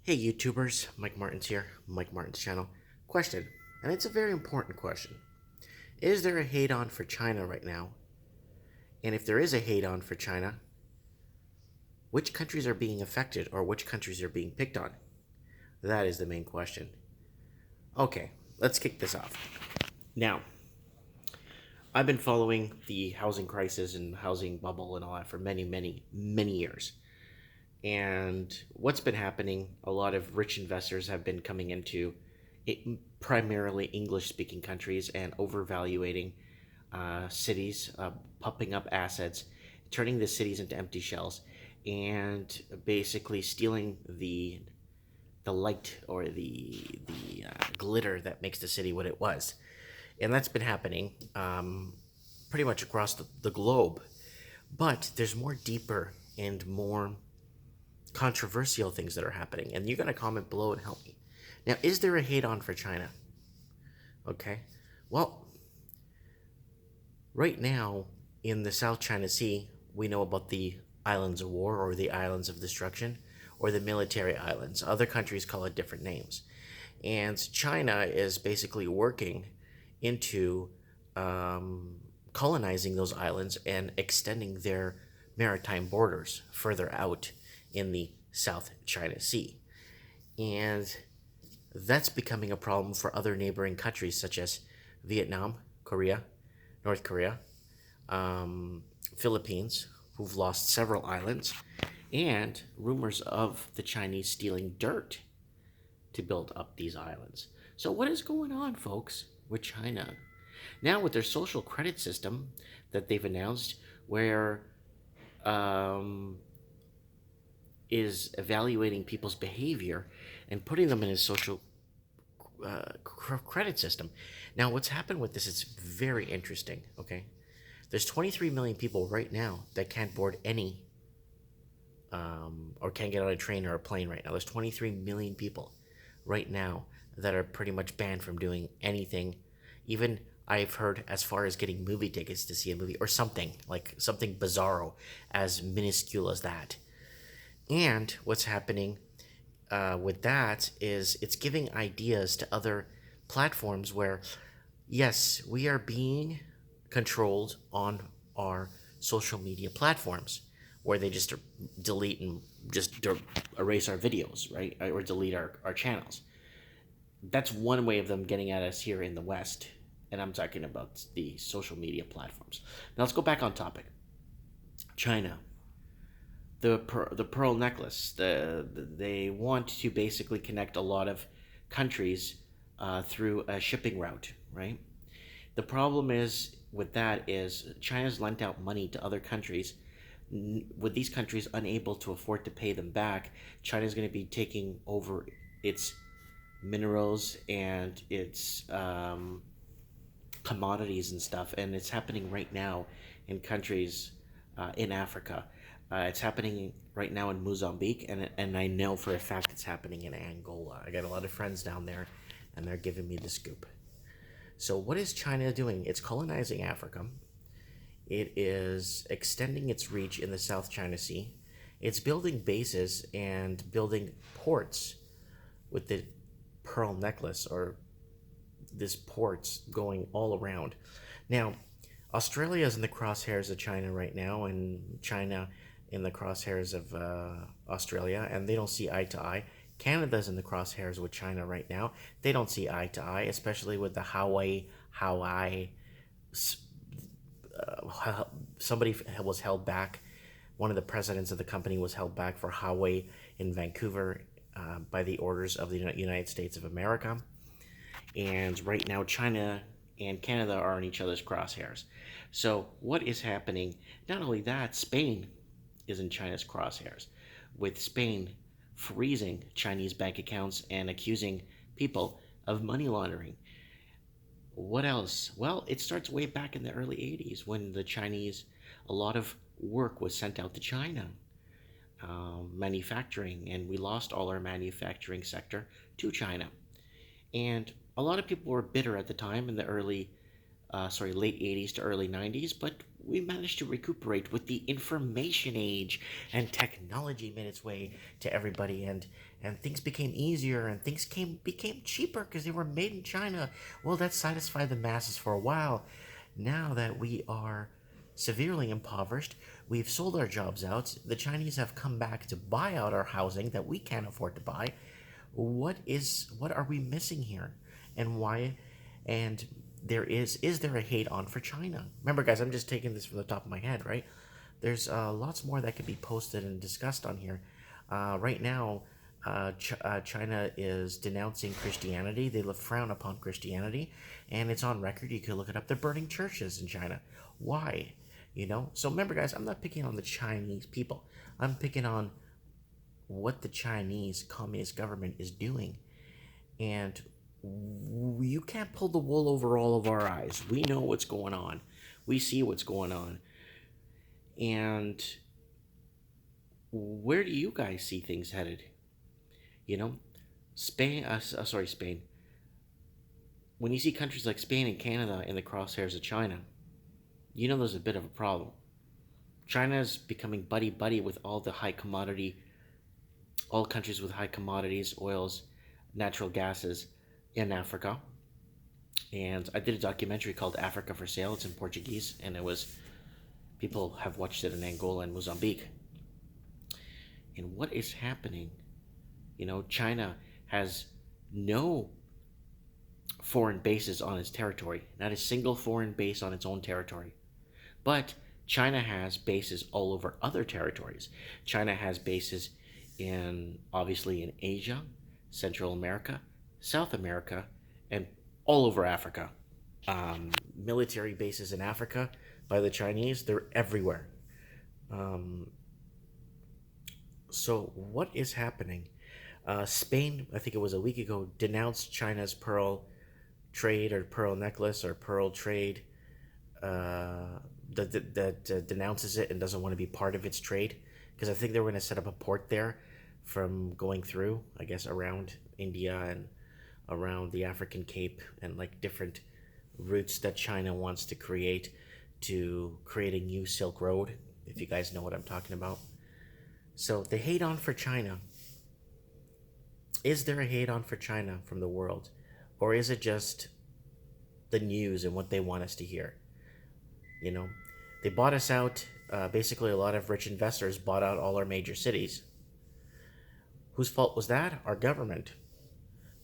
Hey YouTubers, Mike Martin's here, Mike Martin's channel. Question, and it's a very important question. Is there a hate on for China right now? And if there is a hate on for China, which countries are being affected or which countries are being picked on? That is the main question. Okay, let's kick this off. Now, I've been following the housing crisis and housing bubble and all that for many, many, many years. And what's been happening, a lot of rich investors have been coming into it, primarily English speaking countries and overvaluating cities, pumping up assets, turning the cities into empty shells, and basically stealing the light or the glitter that makes the city what it was. And that's been happening pretty much across the globe. But there's more deeper and more controversial things that are happening, and you got to comment below and help me. Now, is there a hate on for China? Okay, well, right now in the South China Sea, we know about the islands of war or the islands of destruction or the military islands. Other countries call it different names, and China is basically working into colonizing those islands and extending their maritime borders further out in the South China Sea. And that's becoming a problem for other neighboring countries such as Vietnam, Korea, North Korea, Philippines, who've lost several islands, and rumors of the Chinese stealing dirt to build up these islands. So, what is going on, folks, with China? Now, with their social credit system that they've announced, where um, is evaluating people's behavior and putting them in a social credit system. Now, what's happened with this is very interesting. Okay, there's 23 million people right now that can't board any or can't get on a train or a plane right now. There's 23 million people right now that are pretty much banned from doing anything. Even I've heard as far as getting movie tickets to see a movie or something like something bizarro as minuscule as that. And what's happening with that is it's giving ideas to other platforms where, yes, we are being controlled on our social media platforms where they just delete and just erase our videos, right? Or delete our channels. That's one way of them getting at us here in the West. And I'm talking about the social media platforms. Now let's go back on topic. China, the pearl necklace. They want to basically connect a lot of countries through a shipping route, right? The problem is with that is China's lent out money to other countries. With these countries unable to afford to pay them back, China's going to be taking over its minerals and its commodities and stuff, and it's happening right now in countries in Africa. It's happening right now in Mozambique, and I know for a fact it's happening in Angola. I got a lot of friends down there, and they're giving me the scoop. So, what is China doing? It's colonizing Africa. It is extending its reach in the South China Sea. It's building bases and building ports with the pearl necklace or this ports going all around. Now, Australia is in the crosshairs of China right now, and China in the crosshairs of Australia, and they don't see eye to eye. Canada's in the crosshairs with China right now. They don't see eye to eye, especially with the Hawaii. Somebody was held back. One of the presidents of the company was held back for Huawei in Vancouver by the orders of the United States of America. And right now, China and Canada are in each other's crosshairs. So, what is happening? Not only that, Spain is in China's crosshairs, with Spain freezing Chinese bank accounts and accusing people of money laundering. What else? Well, it starts way back in the early 80s when the Chinese, a lot of work was sent out to China, manufacturing, and we lost all our manufacturing sector to China. And a lot of people were bitter at the time in the late 80s to early 90s, but we managed to recuperate with the information age, and technology made its way to everybody, and things became easier, and things became cheaper because they were made in China. Well, that satisfied the masses for a while. Now that we are severely impoverished, we've sold our jobs out. The Chinese have come back to buy out our housing that we can't afford to buy. What are we missing here, and why? And is there a hate on for China? Remember, guys, I'm just taking this from the top of my head, right? There's lots more that could be posted and discussed on here. Right now, China is denouncing Christianity. They frown upon Christianity, and it's on record. You can look it up. They're burning churches in China. Why? So remember, guys, I'm not picking on the Chinese people. I'm picking on what the Chinese Communist government is doing. And you can't pull the wool over all of our eyes. We know what's going on. We see what's going on. And where do you guys see things headed? Spain. When you see countries like Spain and Canada in the crosshairs of China, there's a bit of a problem. China's becoming buddy with all countries with high commodities, oils, natural gases in Africa. And I did a documentary called Africa for Sale. It's in Portuguese, and people have watched it in Angola and Mozambique. And what is happening? China has no foreign bases on its territory, not a single foreign base on its own territory. But China has bases all over other territories. China has bases obviously in Asia, Central America, South America, and all over Africa. Military bases in Africa by the Chinese, they're everywhere. So what is happening? Spain, I think it was a week ago, denounced China's pearl trade or pearl necklace or pearl trade that denounces it and doesn't want to be part of its trade, because I think they were going to set up a port there from going through, I guess, around India and around the African Cape, and like different routes that China wants to create a new Silk Road, if you guys know what I'm talking about. So the hate on for China. Is there a hate on for China from the world? Or is it just the news and what they want us to hear? They bought us out. Basically, a lot of rich investors bought out all our major cities. Whose fault was that? Our government.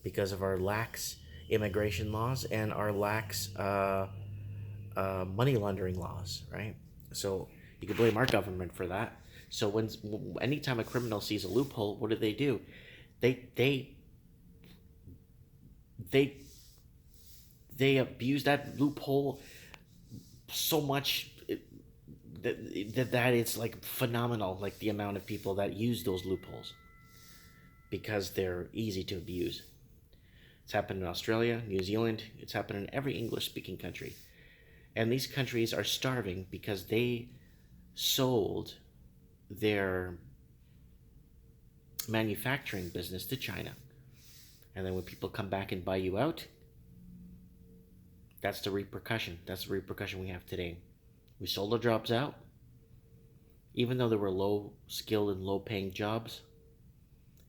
Because of our lax immigration laws and our lax money laundering laws, right? So you can blame our government for that. So anytime a criminal sees a loophole, what do? They abuse that loophole so much that it's like phenomenal, like the amount of people that use those loopholes, because they're easy to abuse. It's happened in Australia, New Zealand. It's happened in every English-speaking country. And these countries are starving because they sold their manufacturing business to China. And then when people come back and buy you out, that's the repercussion. That's the repercussion we have today. We sold our jobs out. Even though there were low-skilled and low-paying jobs,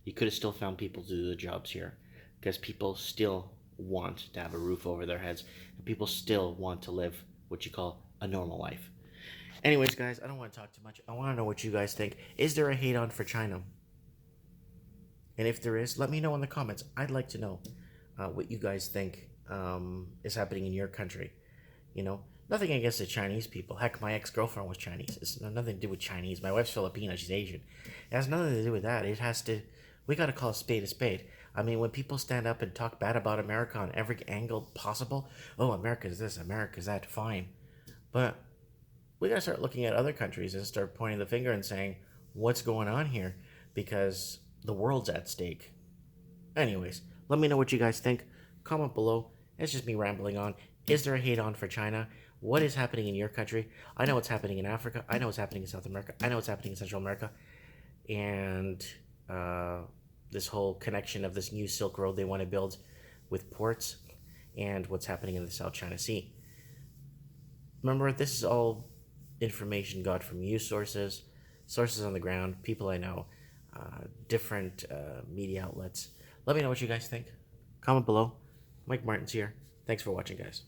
you could have still found people to do the jobs here, because people still want to have a roof over their heads, and people still want to live what you call a normal life. Anyways, guys, I don't want to talk too much. I want to know what you guys think. Is there a hate on for China? And if there is, let me know in the comments. I'd like to know what you guys think is happening in your country. Nothing against the Chinese people. Heck, my ex-girlfriend was Chinese. It's nothing to do with Chinese. My wife's Filipino. She's Asian. It has nothing to do with that. We got to call a spade a spade. I mean, when people stand up and talk bad about America on every angle possible, oh, America's this, America's that, fine. But we got to start looking at other countries and start pointing the finger and saying, what's going on here? Because the world's at stake. Anyways, let me know what you guys think. Comment below. It's just me rambling on. Is there a hate on for China? What is happening in your country? I know what's happening in Africa. I know what's happening in South America. I know what's happening in Central America. And this whole connection of this new Silk Road they want to build with ports, and what's happening in the South China Sea. Remember, this is all information got from news sources, sources on the ground, people I know, different media outlets. Let me know what you guys think. Comment below. Mike Martin's here. Thanks for watching, guys.